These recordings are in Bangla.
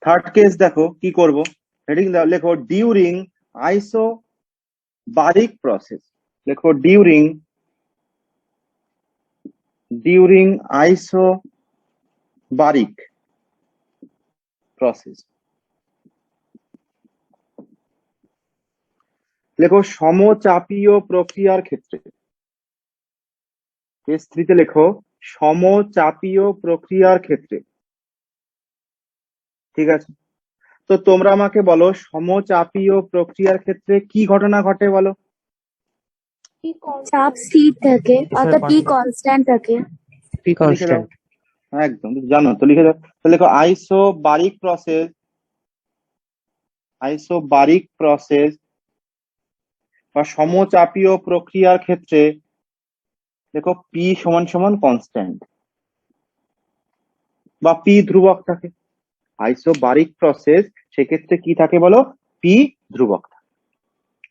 থার্ড কেস দেখো কি করব, হেডিং লেখো ডিউরিং আইসোবারিক প্রসেস। লেখো ডিউরিং আইসোবারিক প্রসেস। লেখো সমচাপীয় প্রক্রিয়ার ক্ষেত্রে। কেস 3 তে লেখো সমচাপীয় প্রক্রিয়ার ক্ষেত্রে। ঠিক আছে, তো তোমরা আমাকে বলো সমচাপীয় প্রক্রিয়ার ক্ষেত্রে কি ঘটনা ঘটে বলো। চাপ স্থির থাকে অর্থাৎ পি কনস্ট্যান্ট থাকে। পি লিখে দাও, কনস্ট্যান্ট। একদম জানো তো, লিখে দাও। তো লেখো আইসোবারিক প্রসেস বা সমচাপীয় প্রক্রিয়ার ক্ষেত্রে দেখো পি সমান সমান কনস্ট্যান্ট বা পি ধ্রুবক থাকে। আইসোবারিক প্রসেস সেক্ষেত্রে কি থাকে বলো, পি ধ্রুবক থাকে।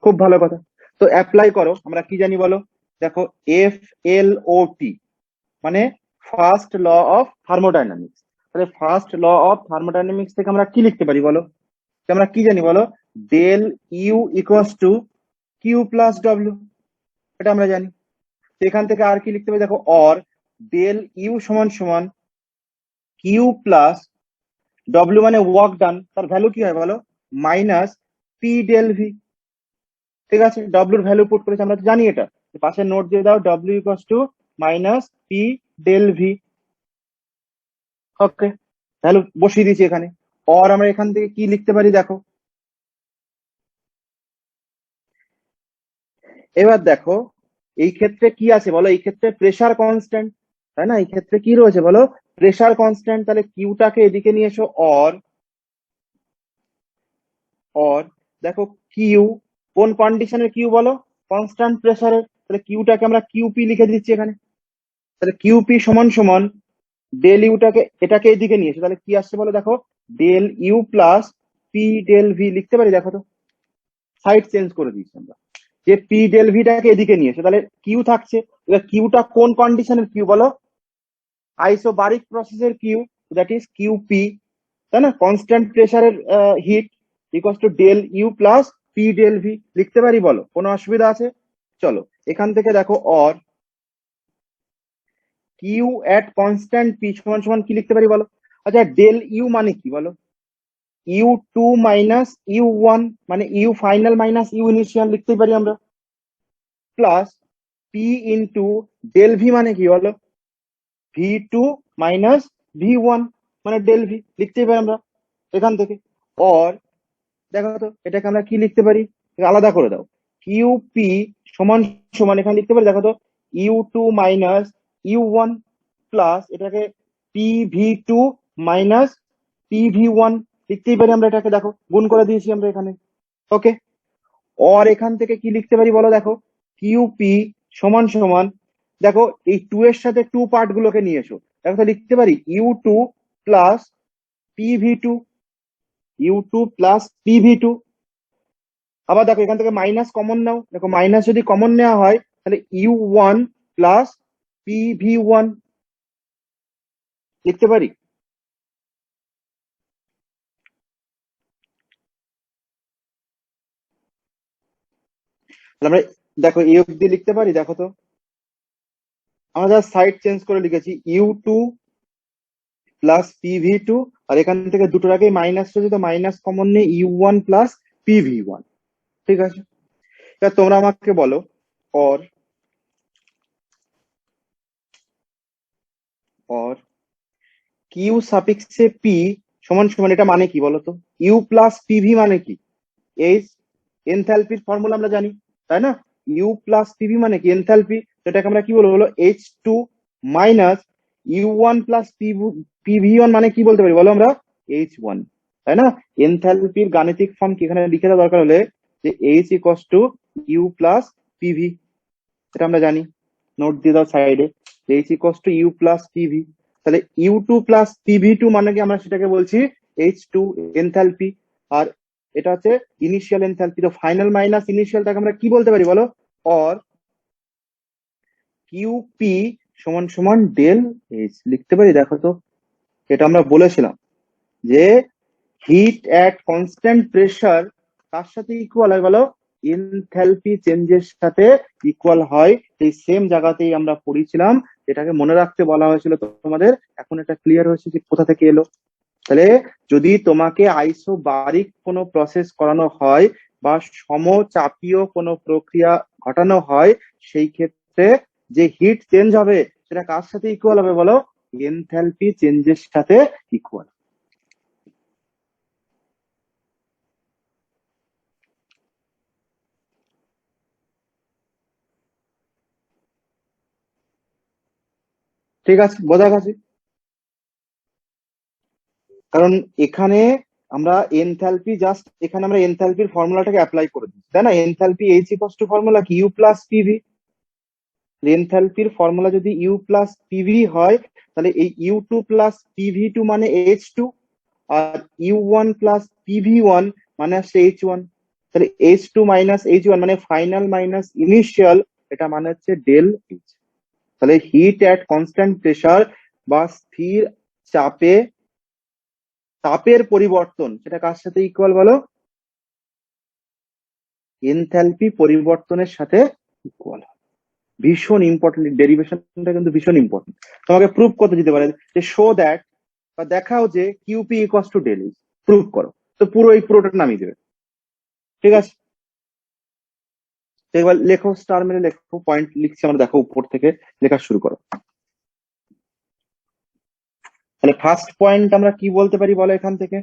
খুব ভালো কথা। তো অ্যাপ্লাই করো, আমরা কি জানি বলো, দেখো FLOT মানে ফার্স্ট ল অফ থার্মোডাইনামিক্স। তাহলে ফার্স্ট ল অফ থার্মোডাইনামিক্স থেকে আমরা কি লিখতে পারি বলো, যে আমরা কি জানি বলো, del U equals to Q plus W, এটা আমরা জানি। তো এখান থেকে আর কি লিখতে পারি দেখো, অর ডেল ইউ সমান সমান কিউ প্লাস ডব্লিউ মানে ওয়ার্ক ডান, তার ভ্যালু কি হয় বলো, মাইনাস পি ডেল ভি। ঠিক আছে, ডব্লিউর ভ্যালু পুট করেছে, আমরা জানি এটা, পাশে নোট দিয়ে দাও W equals to minus P del V. Okay, value বসিয়ে দিয়েছি এখানে। অর আমরা এখান থেকে কি লিখতে পারি দেখো, এবার দেখো এই ক্ষেত্রে কি আছে বলো, এই ক্ষেত্রে প্রেসার কনস্ট্যান্ট, তাই না, এই ক্ষেত্রে কি রয়েছে বলো, প্রেসার কনস্ট্যান্ট। তাহলে কিউটাকে এদিকে নিয়ে এসো, অর দেখো কিউ কোন কন্ডিশনের কিউ বলো, কনস্ট্যান্ট প্রেসারের। তাহলে কিউটাকে আমরা কিউপি লিখে দিচ্ছি এখানে। তাহলে কিউপি সমান সমান ডেল ইউটাকে এটাকে এদিকে নিয়ে এসো, তাহলে কি আসছে বলো দেখো, del U plus P del V লিখতে পারি। দেখো তো সাইড চেঞ্জ করে দিচ্ছি আমরা, যে পি ডেল ভিটাকে এদিকে নিয়ে এসে তাহলে কিউ থাকছে। এবার কিউটা কোন কন্ডিশনের কিউ বলো, আইসোবারিক প্রসেসের কিউ, দ্যাট ইজ কিউপি, তাই না, কনস্ট্যান্ট প্রেসারের heat equals to del U plus P del V লিখতে পারি বলো, কোনো অসুবিধা আছে? চলো এখান থেকে দেখো, or Q at constant P সমান সমান কি লিখতে পারি বলো। আচ্ছা ডেল ইউ মানে কি বলো, U two minus U one মানে U final minus U initial লিখতে পারি আমরা, plus P into del V মানে কি বলো, V two minus V one মানে ডেল ভি লিখতেই পারি আমরা এখান থেকে। অর দেখো তো এটাকে আমরা কি লিখতে পারি, আলাদা করে দাও, কিউ পি সমান সমান এখানে লিখতে পারি দেখো তো, U two minus U one plus এটাকে P V two minus P V one লিখতেই পারি আমরা এটাকে, দেখো গুণ করে দিয়েছি আমরা এখানে। ওকে, অর এখান থেকে কি লিখতে পারি বলো, দেখো কিউপি সমান সমান, দেখো এই টু এর সাথে টু পার্ট গুলোকে নিয়ে এসো, দেখো তো লিখতে পারি U two plus PV two, U two plus PV two. আবার দেখো এখান থেকে মাইনাস কমন নাও, দেখো মাইনাস যদি কমন নেওয়া হয় তাহলে U one plus PV one লিখতে পারি। আমরা দেখো এই অব্দি লিখতে পারি, দেখো তো আমরা যা সাইড চেঞ্জ করে লিখেছি U two plus PV two, আর এখান থেকে দুটোর আগে মাইনাস রয়েছে তো মাইনাস কমন নিয়ে U one plus PV one. ঠিক আছে, এবার তোমরা আমাকে বলো, অর অর কিউ সাফিক্সে পি সমান সমান এটা মানে কি বলতো, ইউ প্লাস পিভি মানে কি, এইচ এনথালপির ফর্মুলা আমরা জানি, তাই না, ইউ প্লাস পিভি মানে কি এনথালপি, সেটাকে আমরা কি বলবো বলো, H two minus U one plus PV one মানে কি বলতে পারি বলো আমরা, এইচ ওয়ান, তাই না। এনথালপির গাণিতিক ফর্ম কি এখানে লিখে দেওয়া দরকার হলে, যে H equals to U plus P V, এটা আমরা জানি, নোট দিয়ে দাও সাইডে, H equals to U plus P V. তাহলে U two plus PV two মানে কি আমরা সেটাকে বলছি এইচ টু এনথালপি, আর এটা হচ্ছে ইনিশিয়াল এনথালপি। তো ফাইনাল মাইনাস ইনিশিয়ালটাকে আমরা কি বলতে পারি বলো, অর কিউপি সমান সমান ডেল এইচ লিখতে পারি। দেখো তো এটা আমরা বলেছিলাম যে হিট অ্যাট কনস্ট্যান্ট প্রেসার কার সাথে ইকুয়াল হয় বলো? এনথ্যালপি চেঞ্জের সাথে ইকুয়াল হয়। এই সেম জায়গাতেই আমরা পড়েছিলাম, এটাকে মনে রাখতে বলা হয়েছিল তোমাদের। এখন এটা ক্লিয়ার হয়েছে যে কোথা থেকে এলো। তাহলে যদি তোমাকে আইসোবারিক কোনো প্রসেস করানো হয় বা সমচাপীয় কোনো প্রক্রিয়া ঘটানো হয়, সেই ক্ষেত্রে যে হিট চেঞ্জ হবে সেটা কার সাথে ইকুয়াল হবে বলো? এনথ্যালপি চেঞ্জের সাথে ইকুয়াল। ঠিক আছে, বোঝা গেছে? কারণ এখানে আমরা এনথ্যালপি জাস্ট এখানে আমরা এনথ্যালপির ফর্মুলাটাকে অ্যাপ্লাই করে দিচ্ছি, তাই না? Enthalpy H equals to formula কি? U plus PV. এনথ্যালপির ফর্মুলা যদি ইউ প্লাস পিভি হয়, তাহলে এই U two plus PV two মানে এইচ টু, আর U one plus PV one মানে হচ্ছে এইচ ওয়ান। তাহলে H two minus H one মানে ফাইনাল মাইনাস ইনিশিয়াল, এটা মানে হচ্ছে ডেল এইচ। তাহলে হিট অ্যাট কনস্ট্যান্ট প্রেসার বা স্থির চাপে তাপের পরিবর্তন সেটা কার সাথে ইকুয়াল বলো? এনথ্যালপি পরিবর্তনের সাথে ইকুয়াল। ভীষণ ইম্পর্টেন্ট, ডেরিভেশনটা কিন্তু ভীষণ ইম্পর্টেন্ট। তোমাকে প্রুভ করতে দিতে পারে যে শো দ্যাট বা দেখাও যে Q P equals to del H, prove করো। তো পুরো এই পুরোটা নামিয়ে দেবে। ঠিক আছে, তো এবার লেখো, স্টার মেরে লেখো, পয়েন্ট লিখছি আমরা, দেখো উপর থেকে লেখা শুরু করো। তাহলে ফার্স্ট পয়েন্ট আমরা কি বলতে পারি বলো? এখান থেকে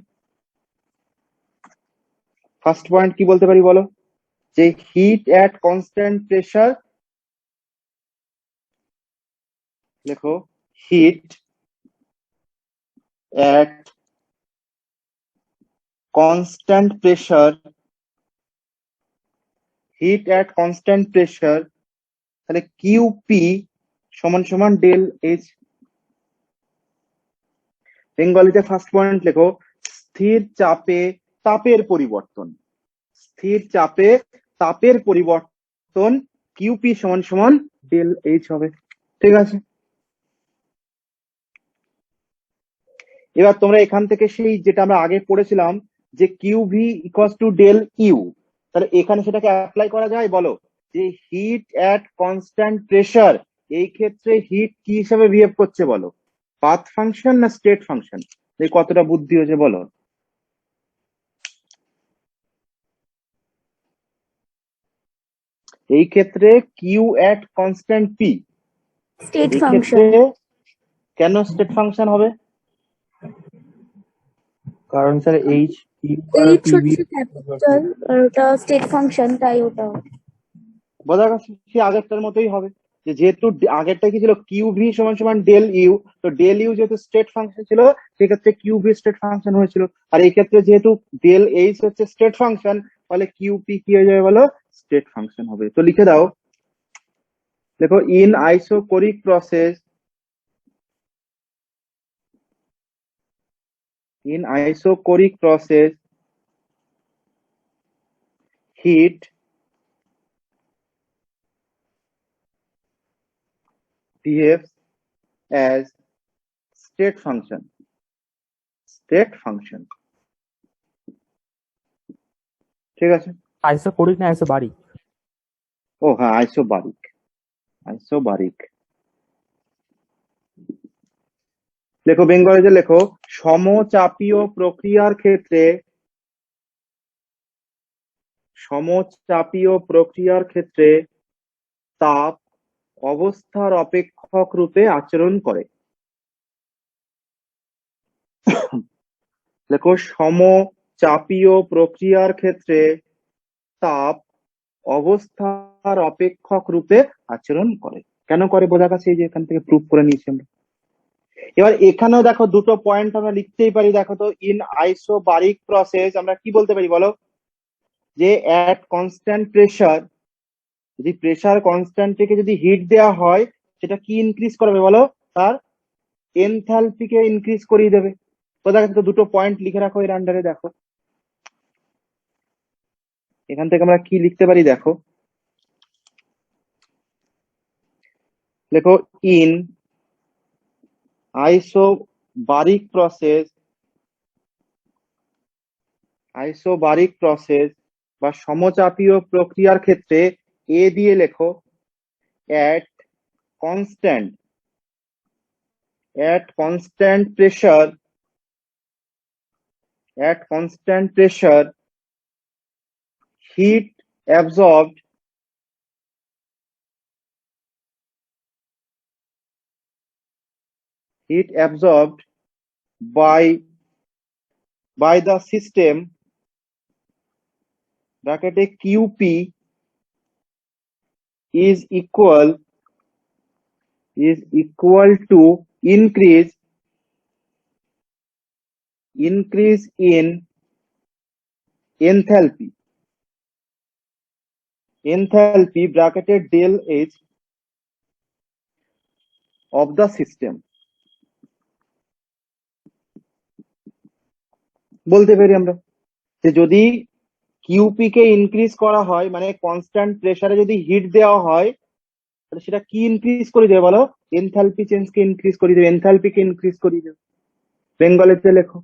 ফার্স্ট পয়েন্ট কি বলতে পারি বলো? যে হিট অ্যাট কনস্ট্যান্ট প্রেসার, লেখো heat at constant pressure, heat at constant pressure, তাহলে কিউপি সমান সমান ডেল এইচ। বেঙ্গলিতে ফার্স্ট পয়েন্ট লেখো স্থির চাপে তাপের পরিবর্তন। স্থির চাপে তাপের পরিবর্তন কিউপি সমান সমান ডেল এইচ হবে। ঠিক আছে, এবার তোমরা এখান থেকে সেই যেটা আমরা আগে পড়েছিলাম যে Q V equals to del U, তাহলে এখানে সেটাকে অ্যাপ্লাই করা যায় বলো? যে হিট অ্যাট কনস্ট্যান্ট প্রেসার, এই ক্ষেত্রে হিট কি হিসাবে বিহেভ করছে বলো? পাথ ফাংশন না স্টেট ফাংশন? এই কতটা বুদ্ধি হয়েছে বলো? এই ক্ষেত্রে Q at constant P, state এই ক্ষেত্রে ফাংশন। কেন স্টেট ফাংশন হবে? কারণ স্যার এইচ ইউ আর এইট পিভি হচ্ছে ক্যাপিটাল আর ওটা স্টেট ফাংশন, তাই ওটা। বোঝা গেছে? সে আগেরটার মতোই হবে, যে যেহেতু আগেরটা কি ছিল, কিউ ভি সমান সমান ডেল ইউ, তো ডেল ইউ যেহেতু স্টেট ফাংশন ছিল সেক্ষেত্রে কিউ ভি স্টেট ফাংশন হয়েছিল। আর এই ক্ষেত্রে যেহেতু ডেল এইচ হচ্ছে স্টেট ফাংশন, তাহলে কিউ পি কি হয়ে যাবে বলো? স্টেট ফাংশন হবে। তো লিখে দাও, দেখো in isochoric process, in isocoric process heat behaves as state function, state function। ঠিক আছে, আইসোকোরিক না আইসোবারিক? ও হ্যাঁ, আইসোবারিক, আইসোবারিক। লেখো বেঙ্গলিতে লেখো সমচাপীয় প্রক্রিয়ার ক্ষেত্রে, সমচাপীয় প্রক্রিয়ার ক্ষেত্রে তাপ অবস্থার অপেক্ষক রূপে আচরণ করে। লেখো সমচাপীয় প্রক্রিয়ার ক্ষেত্রে তাপ অবস্থার অপেক্ষক রূপে আচরণ করে। কেন করে বোঝা গেছে, এই যে এখান থেকে প্রুভ করে নিয়েছি আমরা। এবার এখানেও দেখো দুটো পয়েন্ট আমরা লিখতেই পারি। দেখো তো ইন আইসোবারিক প্রসেস আমরা কি বলতে পারি বলো? যে অ্যাট কনস্ট্যান্ট প্রেসার, যদি প্রেসার কনস্ট্যান্ট থেকে যদি হিট দেওয়া হয়, সেটা কি ইনক্রিজ করবে বলো? তার এনথ্যালপিকে ইনক্রিজ করিয়ে দেবে। তো দেখো, তো দুটো পয়েন্ট লিখে রাখো এর আন্ডারে। দেখো এখান থেকে আমরা কি লিখতে পারি, দেখো লেখো in isobaric process isobaric process বা সমচাপীয় প্রক্রিয়ার ক্ষেত্রে এ দিয়ে লেখো at constant pressure heat absorbed by the system bracket QP is equal to increase in enthalpy bracketed del H of the system। বলতে পারি আমরা যে যদি কিউপি কে ইনক্রিজ করা হয় মানে কনস্ট্যান্ট প্রেসারে যদি হিট দেওয়া হয় তাহলে সেটা কি ইনক্রিজ করে দেবে বলো? এনথালপি চেঞ্জ কে ইনক্রিজ করে দেবে, এনথালপি কে ইনক্রিজ করে দেবে। বেঙ্গলিতে লেখো,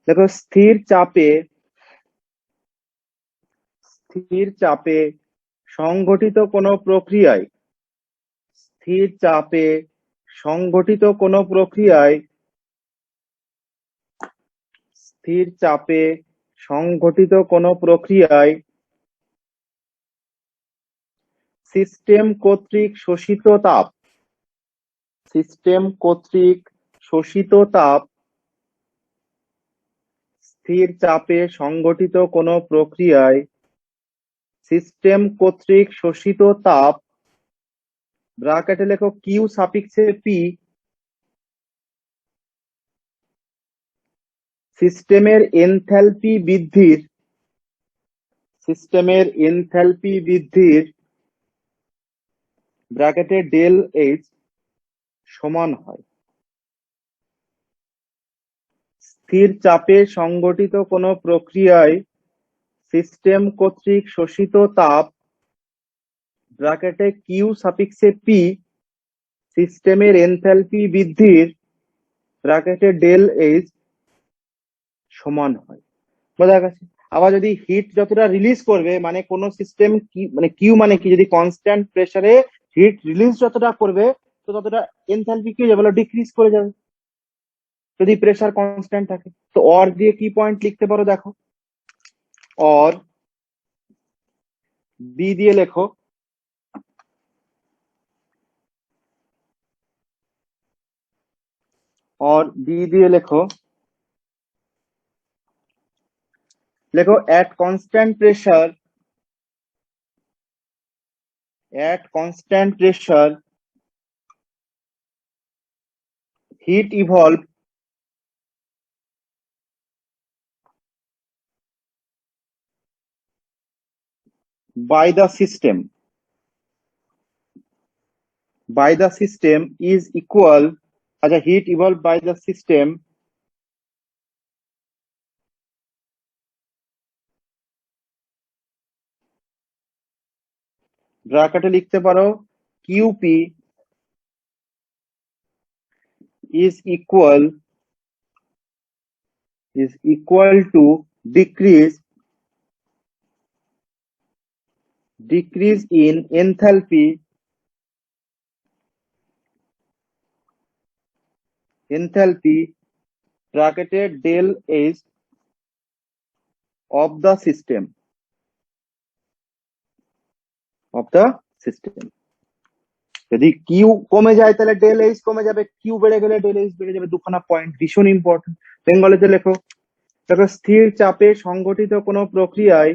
দেখো স্থির চাপে সংঘটিত কোনো প্রক্রিয়ায় স্থির চাপে সংঘটিত কোনো প্রক্রিয়ায় সিস্টেম কর্তৃক শোষিত তাপ স্থির চাপে সংঘটিত কোনো প্রক্রিয়ায় সিস্টেম কর্তৃক শোষিত তাপ ব্র্যাকেটে লেখো কিউ সাফিক্সে পি সিস্টেমের এনথালপি বৃদ্ধির ব্র্যাকেটে ডেল এইচ সমান হয়। স্থির চাপে সংঘটিত কোনো প্রক্রিয়ায় সিস্টেম কর্তৃক শোষিত তাপ ব্র্যাকেটে কিউ সাফিক্সে পি সিস্টেমের এনথালপি বৃদ্ধির ব্র্যাকেটে ডেল এইচ সমান হয়। বোঝা গেছে? আবার যদি হিট যতটা রিলিজ করবে মানে কোন সিস্টেম কি মানে কিউ মানে কি, যদি কনস্ট্যান্ট প্রেসারে হিট রিলিজ যতটা করবে তো ততটা এনথালপি কি যাবে ডিক্রিজ করে যাবে যদি প্রেসার কনস্ট্যান্ট থাকে। তো অর দিয়ে কি পয়েন্ট লিখতে পারো দেখো, অর বি দিয়ে লেখো at constant pressure heat evolved by the system is equal heat evolved by the system ব্র্যাকেটে লিখতে পারো QP is equal to decrease in enthalpy bracketed del H of the system যদি কিউ কমে যায় তাহলে ডেল এইচ কমে যাবে, কিউ বেড়ে গেলে ডেল এইচ বেড়ে যাবে। দুখানা পয়েন্ট ভীষণ ইম্পর্টেন্ট। বেঙ্গলিতে লেখো, দেখো স্থির চাপে সংঘটিত কোনো প্রক্রিয়ায়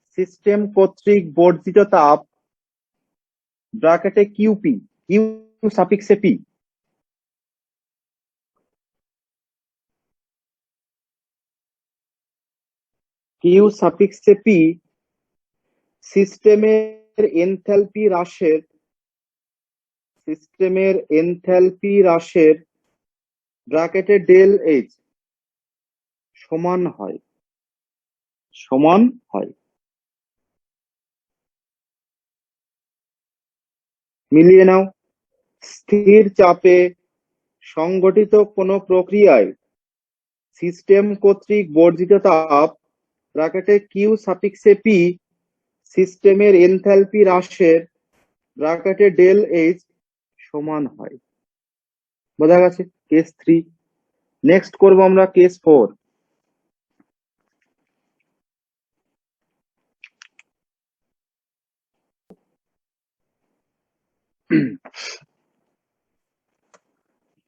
সিস্টেম কর্তৃক বর্জিত তাপ ব্র্যাকেটে কিউপি কিউ সাফিক্সে পি সিস্টেমের এনথালপি হ্রাসের সিস্টেমের এনথ্যালপি হ্রাসের ব্র্যাকেটে ডেল এইচ সমান হয় মিলিয়ে নাও। স্থির চাপে সংগঠিত কোনো প্রক্রিয়ায় সিস্টেম কর্তৃক বর্জিত তাপ ব্র্যাকেটে কিউ সাফিক্সে পি সিস্টেমের এনথ্যালপি হ্রাসের ব্র্যাকেটে ডেল এইচ সমান হয়। বোঝা গেছে কেস 3। নেক্সট করব আমরা কেস 4।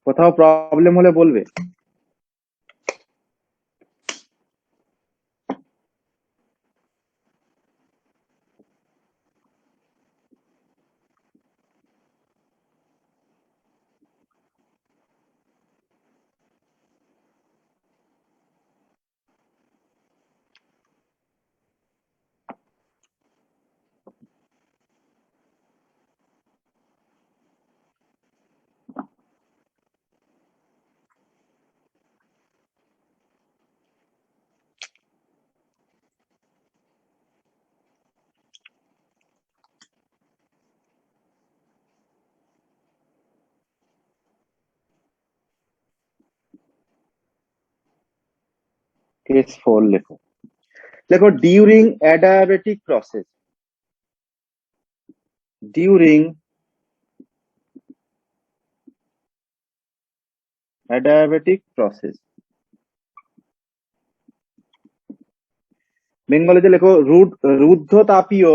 কোথাও প্রবলেম হলে বলবে। কেস 4 লেখো। দেখো during adiabatic process, during adiabatic process, বেঙ্গলিতে লেখো রুদ্ধতাপীয়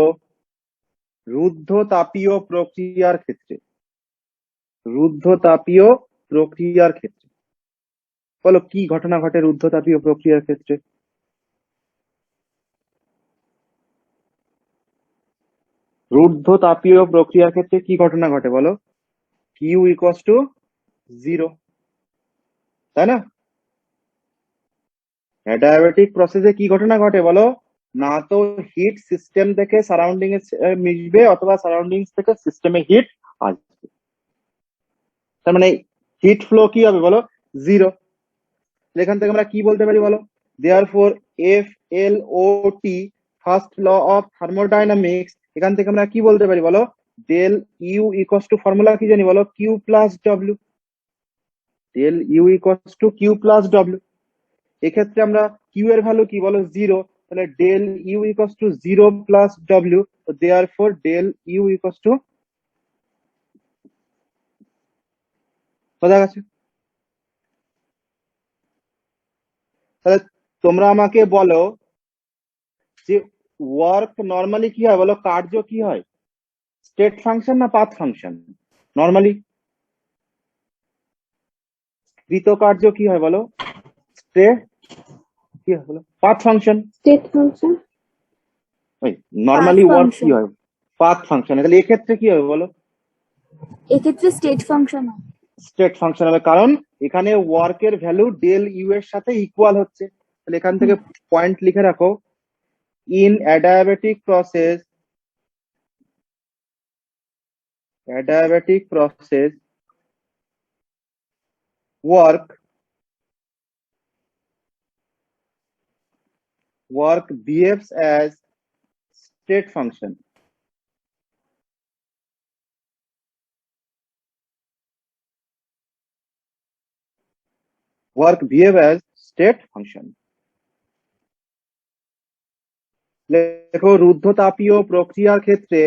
প্রক্রিয়ার ক্ষেত্রে, রুদ্ধতাপীয় প্রক্রিয়ার ক্ষেত্রে বলো কি ঘটনা ঘটে রুদ্ধতাপীয় প্রক্রিয়ার ক্ষেত্রে? রুদ্ধতাপীয় প্রক্রিয়ার ক্ষেত্রে কি ঘটনা ঘটে বলো? কিউ ইকুয়ালস টু 0, তাই না? অ্যাডায়াবেটিক প্রসেসে কি ঘটনা ঘটে বলো? না তো হিট সিস্টেম থেকে সারাউন্ডিং এ মিশবে অথবা সারাউন্ডিংস থেকে সিস্টেমে হিট আসবে। তার মানে হিট ফ্লো কি হবে বলো? 0। এখান থেকে আমরা কি বলতে পারি বলো? Therefore F L O T, first law of thermodynamics, এখান থেকে আমরা কি বলতে পারি বলো? Del U equals to formula কি জানি বলো? Q plus W. Del U equals to Q plus W. এক্ষেত্রে আমরা কিউ এর ভ্যালু কি বলো? 0। তাহলে del U equals to 0 plus W. তো therefore del U equals to, বোঝা গেছে? তাহলে তোমরা আমাকে বলো যে ওয়ার্ক নরমালি কি হয় বলো? কার্য কি হয়? স্টেট ফাংশন না পাথ ফাংশন? নরমালি কৃতকার্য কি হয় বলো? স্টেট কি হয় বলো? Path function. State function. Normally Path work কি function। হয়? Path function. তাহলে এক্ষেত্রে কি হবে বলো? এক্ষেত্রে স্টেট ফাংশন হয়। স্টেট ফাংশন হবে, কারণ এখানে ওয়ার্কের ভ্যালু ডেল ইউ এর সাথে ইকুয়াল হচ্ছে। তাহলে এখান থেকে পয়েন্ট লিখে রাখো, in adiabatic process work behaves as state function. Work behave as state function. লেখো রুদ্ধতাপীয় প্রক্রিয়ার ক্ষেত্রে,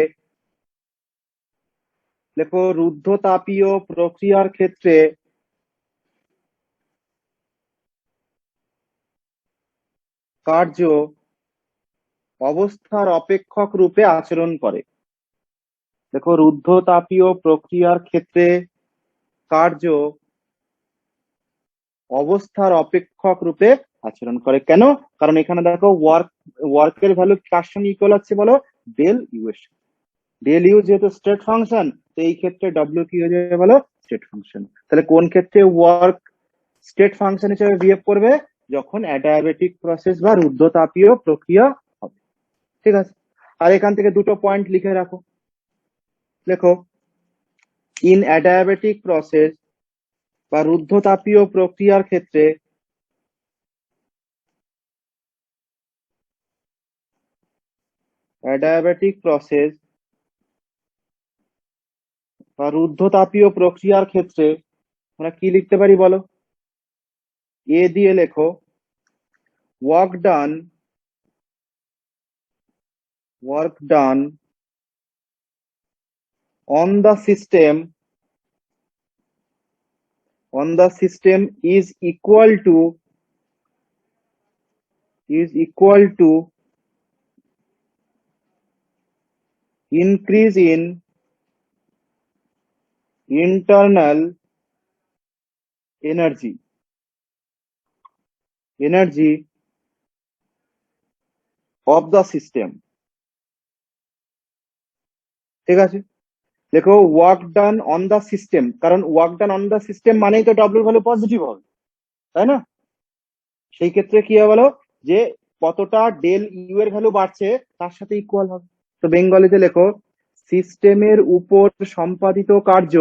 লেখো রুদ্ধতাপীয় প্রক্রিয়ার ক্ষেত্রে কার্য অবস্থার অপেক্ষক রূপে আচরণ করে। দেখো রুদ্ধতাপীয় প্রক্রিয়ার ক্ষেত্রে কার্য অবস্থার অপেক্ষক রূপে আচরণ করে। কেন? কারণ এখানে দেখো ওয়ার্কের ভ্যালু কার সঙ্গে ইকুয়াল আছে বলো? ডেল ইউ এর সাথে। ডেল ইউ যেহেতু স্টেট ফাংশন, তো এই ক্ষেত্রে ডব্লিউ কি হয়ে যাবে বলো? State function. তাহলে কোন ক্ষেত্রে ওয়ার্ক স্টেট ফাংশন হিসেবে বিহেভ করবে? যখন অ্যাডায়াবেটিক প্রসেস বা রুদ্ধতাপীয় প্রক্রিয়া হবে। ঠিক আছে, আর এখান থেকে দুটো পয়েন্ট লিখে রাখো। লেখো ইন অ্যাডায়াবেটিক প্রসেস বা রুদ্ধতাপীয় প্রক্রিয়ার ক্ষেত্রে অ্যাডায়াবেটিক প্রসেস বা রুদ্ধতাপীয় প্রক্রিয়ার ক্ষেত্রে আমরা কি লিখতে পারি বলো? এ দিয়ে লেখো work done on the system is equal to increase in internal energy of the system। ঠিক আছে, দেখো work done on the system, কারণ work done on the system মানেই তো ডব্লিউর ভ্যালু পজিটিভ হবে, তাই না? সেই ক্ষেত্রে কি হবে বলো, যে কতটা ডেল ইউ এর ভ্যালু বাড়ছে তার সাথে ইকুয়াল হবে। তো বেঙ্গলিতে লেখো সিস্টেমের উপর সম্পাদিত কার্য,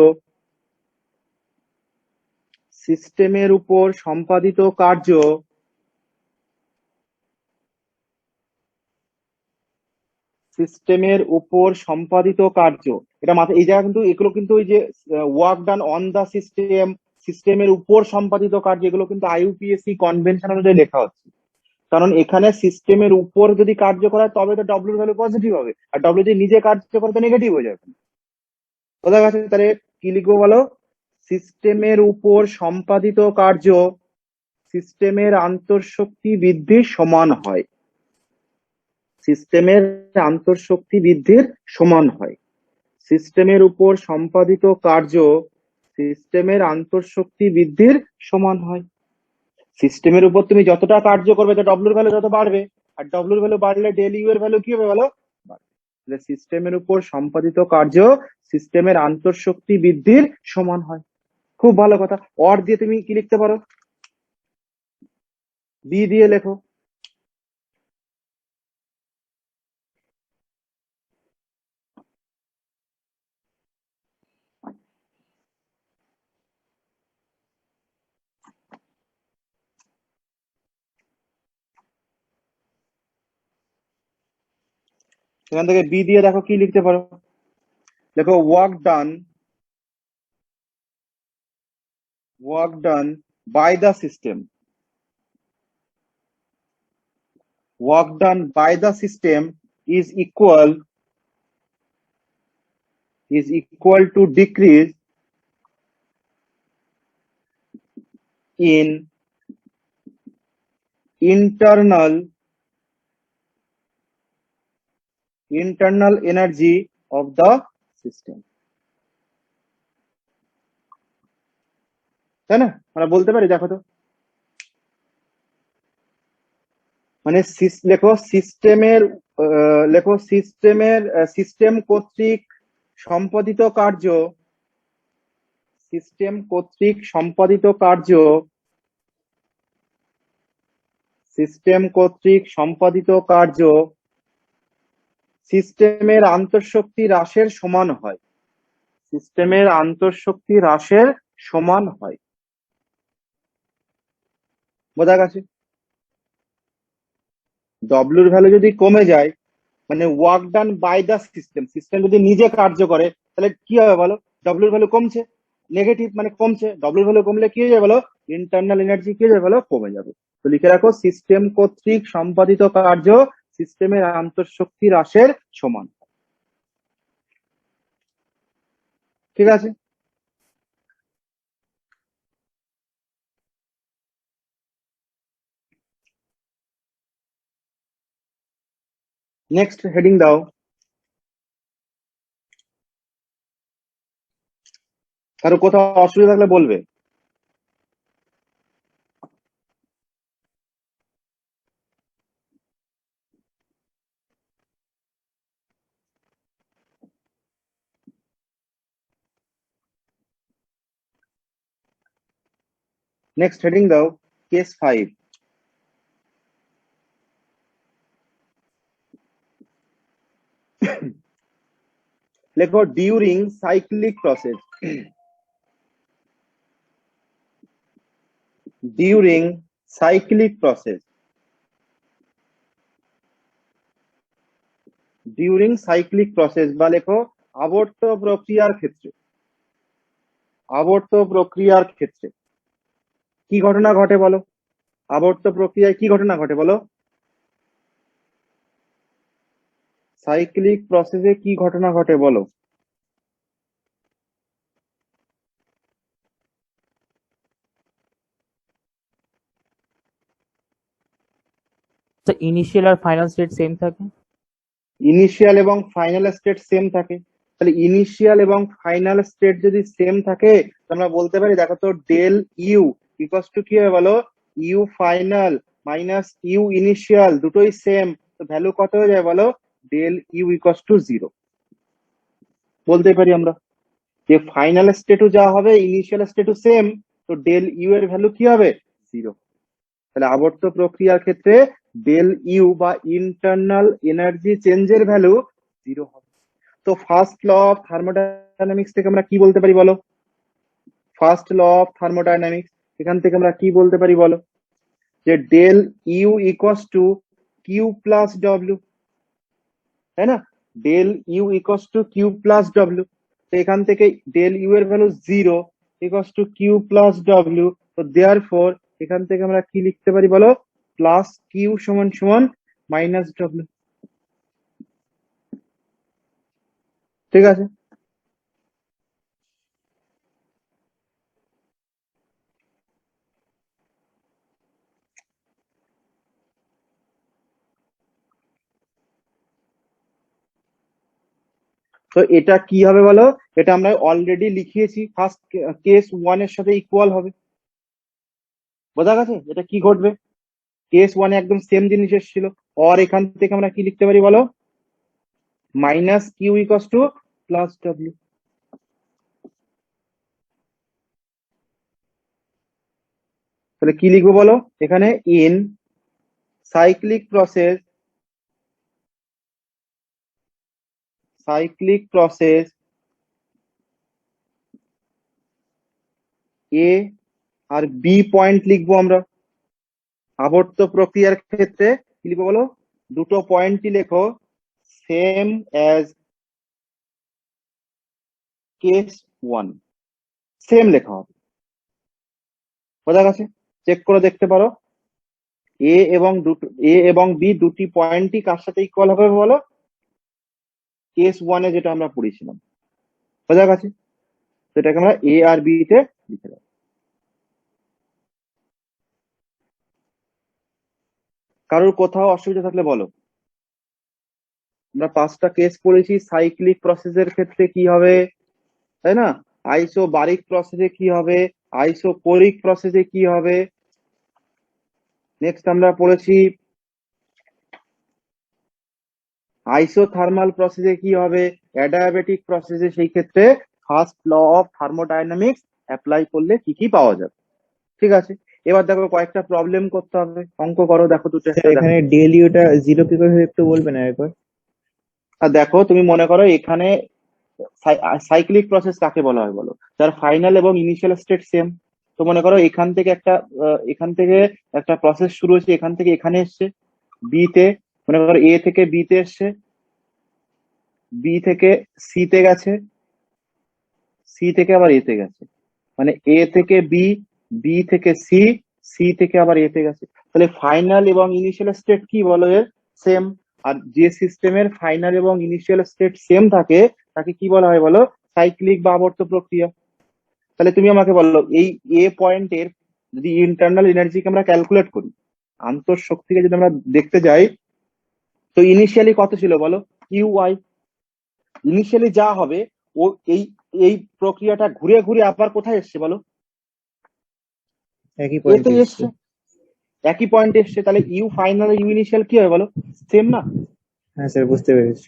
সিস্টেমের উপর সম্পাদিত কার্য সিস্টেমের উপর সম্পাদিত কার্য, এটা মাথায় এই জায়গা কিন্তু এগুলো কিন্তু ওই যে work done on the system, সিস্টেমের উপর সম্পাদিত কার্য, এগুলো কিন্তু আইইউপিএসসি কনভেনশন অনুযায়ী লেখা হচ্ছে। কারণ এখানে সিস্টেমের উপর যদি কার্য করা হয় তবে তো ডব্লিউর ভ্যালু পজিটিভ হবে, আর ডব্লিউ যদি নিজে কার্য করে তো নেগেটিভ হয়ে যাবে। বোঝা গেছে? তাহলে কি লিখবো বলো? সিস্টেমের উপর সম্পাদিত কার্য সিস্টেমের আন্তঃশক্তি বৃদ্ধির সমান হয়, সিস্টেমের আন্তঃশক্তি বৃদ্ধির সমান হয়। সিস্টেমের উপর সম্পাদিত কার্য সিস্টেমের আন্তঃশক্তি বৃদ্ধির সমান হয়। সিস্টেমের উপর তুমি যতটা কার্য করবে তো ডব্লিউর ভ্যালু তত বাড়বে, আর ডব্লিউর ভ্যালু বাড়লে ডেল ইউ এর ভ্যালু কি হবে বলো? বাড়বে। সিস্টেমের উপর সম্পাদিত কার্য সিস্টেমের আন্তঃশক্তি বৃদ্ধির সমান হয়। খুব ভালো কথা। অর দিয়ে তুমি কি লিখতে পারো? বি দিয়ে লেখো। এখান থেকে বি দিয়ে দেখো কি লিখতে পারো। দেখো work done by the system, work done by the system is equal to decrease in internal energy of the system। তাই না? আমরা বলতে পারি, দেখো তো, মানে সিস্টেম কর্তৃক সম্পাদিত কার্য, সিস্টেম কর্তৃক সম্পাদিত কার্য সিস্টেম কর্তৃক সম্পাদিত কার্য সিস্টেমের আন্তঃশক্তি হ্রাসের সমান হয়, সিস্টেমের আন্তঃশক্তি হ্রাসের সমান হয়। বোঝা গেছে? ডব্লিউর ভ্যালু যদি কমে যায়, মানে work done by the system, system যদি নিজে কার্য করে, তাহলে কি হবে বলো? ডব্লিউর ভ্যালু কমছে, নেগেটিভ মানে কমছে। ডব্লিউর ভ্যালু কমলে কি হয়ে যাবে বলো? ইন্টারনাল এনার্জি কি হয়ে যাবে বলো? কমে যাবে। তো লিখে রাখো সিস্টেম কর্তৃক সম্পাদিত কার্য সিস্টেমের আন্তঃশক্তি হ্রাসের সমান। ঠিক আছে? নেক্সট হেডিং দাও। কারো কোথাও অসুবিধা থাকলে বলবে। নেক্সট হেডিং দাও, কেস 5। লেখো during cyclic process, during cyclic process, during cyclic process বা লেখো আবর্ত প্রক্রিয়ার ক্ষেত্রে, আবর্ত প্রক্রিয়ার ক্ষেত্রে কি ঘটনা ঘটে বলো? আবর্ত প্রক্রিয়ায় কি ঘটনা ঘটে বলো? সাইক্লিক প্রসেসে কি ঘটনা ঘটে বলো? তো ইনিশিয়াল আর ফাইনাল স্টেট সেম থাকে। ইনিশিয়াল এবং ফাইনাল স্টেট সেম থাকে। তাহলে ইনিশিয়াল এবং ফাইনাল স্টেট যদি সেম থাকে আমরা বলতে পারি দেখো তো ডেল ইউ ইকুয়ালস টু কি হবে বলো? U final minus U initial দুটোই সেম, তো ভ্যালু কত হয়ে যায় বলো? ডেল ইউ ইকুয়ালস টু 0 বলতে পারি আমরা। যে ফাইনাল স্টেটও যা হবে ইনিশিয়াল স্টেটও সেম, তো ডেল ইউ এর ভ্যালু কি হবে? 0। তাহলে আবর্ত প্রক্রিয়ার ক্ষেত্রে ডেল ইউ বা ইন্টারনাল এনার্জি চেঞ্জের ভ্যালু 0 হবে। তো ফার্স্ট ল অফ থার্মোডাইনামিক্স থেকে আমরা কি বলতে পারি বলো? ফার্স্ট ল অফ থার্মোডাইনামিক্স এখান থেকে আমরা কি বলতে পারি বলো? যে del U equals to Q plus W, তাই না? Del U equals to Q plus W, তো এখান থেকে ডেল ইউ এর value 0 equals to Q plus W, তো দেয়ারফর এখান থেকে আমরা কি লিখতে পারি বলো? প্লাস কিউ সমান সমান মাইনাস ডব্লিউ। ঠিক আছে, তো এটা কি হবে বলো? এটা আমরা অলরেডি লিখিয়েছি, ফার্স্ট কেস 1 এর সাথে ইকুয়াল হবে। বোঝা গেছে এটা কি ঘটবে? কেস 1 এ একদম সেম জিনিস এসেছিল, আর এখান থেকে আমরা কি লিখতে পারি বলো? Minus Q equals to plus W. তাহলে কি লিখবো বলো? এখানে in cyclic process, cyclic process A আর বি পয়েন্ট লিখবো আমরা। আবর্ত প্রক্রিয়ার ক্ষেত্রে কি লিখবো বলো? দুটো পয়েন্টই লেখো সেম অ্যাজ কেস 1, সেম লেখা হবে। বোঝা গেছে? চেক করে দেখতে পারো এ এবং বি দুটি পয়েন্টই কার সাথে ইকুয়াল হবে বলো? কেস 1 এ যেটা আমরা পড়েছিলাম। বোঝা গেছে? সেটাকে আমরা এ আর বি তে লিখে দেবো। কারোর কোথাও অসুবিধা থাকলে বলো। আমরা 5টা কেস পড়েছি, সাইক্লিক প্রসেসের ক্ষেত্রে কি হবে, তাই না? আইসোবারিক প্রসেসে কি হবে, আইসোকোরিক প্রসেসে কি হবে। নেক্সট আমরা পড়েছি আইসোথার্মাল প্রসেসে কি হবে, অ্যাডিয়াবেটিক প্রসেসে সেই ক্ষেত্রে first law of thermodynamics apply করলে কি কি পাওয়া যাবে। ঠিক আছে, এবার দেখো কয়েকটা প্রবলেম করতে হবে, অঙ্ক করো, দেখো দুটো একটা দেখো। এখানে ডেল ইউটা 0 কি করে একটু বলবেন একবার? আর দেখো তুমি মনে করো এখানে সাইক্লিক প্রসেস কাকে বলা হয় বলো? যার ফাইনাল এবং ইনিশিয়াল স্টেট সেম। তো মনে করো এখান থেকে একটা প্রসেস শুরু হয়েছে, এখান থেকে এখানে এসছে বি তে, মনে করো এ থেকে বি তে এসছে, বি থেকে সি তে গেছে, সি থেকে আবার এ তে গেছে, মানে এ থেকে বি, বি থেকে সি, সি থেকে আবার এ তে গেছে। তাহলে ফাইনাল এবং ইনিশিয়াল স্টেট কি বলো এর? সেম। আর যে সিস্টেমের ফাইনাল এবং ইনিশিয়াল স্টেট সেম থাকে তাকে কি বলা হয় বলো? সাইক্লিক বা আবর্ত প্রক্রিয়া। তাহলে তুমি আমাকে বলো এই এ পয়েন্টের যদি ইন্টারনাল এনার্জিকে আমরা ক্যালকুলেট করি, আন্তঃশক্তিকে যদি আমরা দেখতে যাই, তো ইনিশিয়ালি কত ছিল বলো? Q I. ইনিশিয়ালি যা হবে ও এই এই প্রক্রিয়াটা ঘুরে ঘুরে আবার কোথায় এসছে বলো? একই পয়েন্টে এতে এসছে, একই পয়েন্ট এসছে। তাহলে ইউ ফাইনাল ইউ ইনিশিয়াল কি হবে বলো? সেম না? হ্যাঁ স্যার, বুঝতে পেরেছি।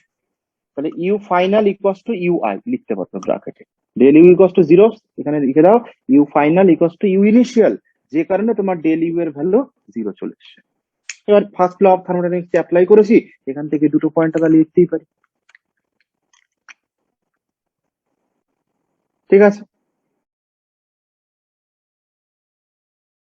তাহলে U final equals to U I লিখতে পারতো ব্র্যাকেটে। ডেল ইউ ইকুয়ালস টু 0 এখানে লিখে দাও, U final equals to U initial, যে কারণে তোমার ডেল ইউ এর ভ্যালু 0 চলে এসছে। এবার first law of thermodynamics apply করেছি, এখান থেকে দুটো পয়েন্ট আমরা লিখতেই পারি। ঠিক আছে